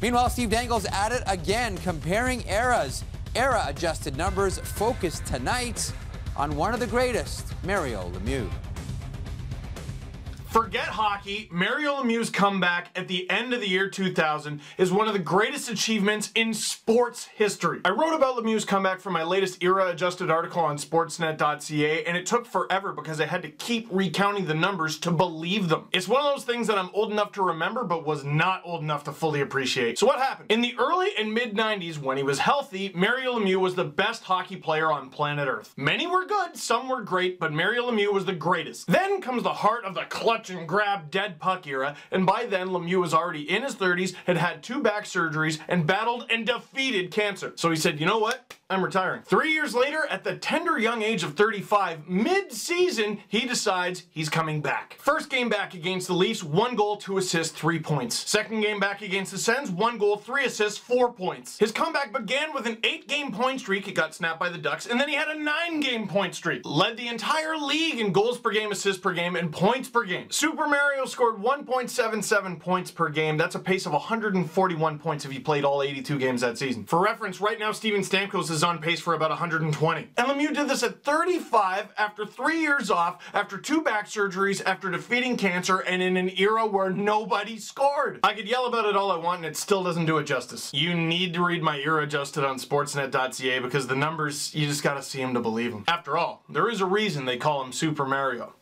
Meanwhile, Steve Dangle's at it again, comparing eras. Era-adjusted numbers focused tonight on one of the greatest, Mario Lemieux. Forget hockey, Mario Lemieux's comeback at the end of the year 2000 is one of the greatest achievements in sports history. I wrote about Lemieux's comeback for my latest era-adjusted article on sportsnet.ca, and it took forever because I had to keep recounting the numbers to believe them. It's one of those things that I'm old enough to remember but was not old enough to fully appreciate. So what happened? In the early and mid-90s, when he was healthy, Mario Lemieux was the best hockey player on planet Earth. Many were good, some were great, but Mario Lemieux was the greatest. Then comes the heart of the clutch and grab dead puck era, and by then Lemieux was already in his 30s, had had 2 back surgeries, and battled and defeated cancer. So he said, you know what? I'm retiring. 3 years later, at the tender young age of 35, mid-season, he decides he's coming back. First game back against the Leafs, 1 goal, 2 assists, 3 points. Second game back against the Sens, 1 goal, 3 assists, 4 points. His comeback began with an 8-game point streak. It got snapped by the Ducks, and then he had a 9-game point streak. Led the entire league in goals per game, assists per game, and points per game. Super Mario scored 1.77 points per game. That's a pace of 141 points if he played all 82 games that season. For reference, right now Steven Stamkos is on pace for about 120. And Lemieux did this at 35 after 3 years off, after 2 back surgeries, after defeating cancer, and in an era where nobody scored. I could yell about it all I want and it still doesn't do it justice. You need to read my era adjusted on sportsnet.ca because the numbers, you just gotta see them to believe them. After all, there is a reason they call him Super Mario.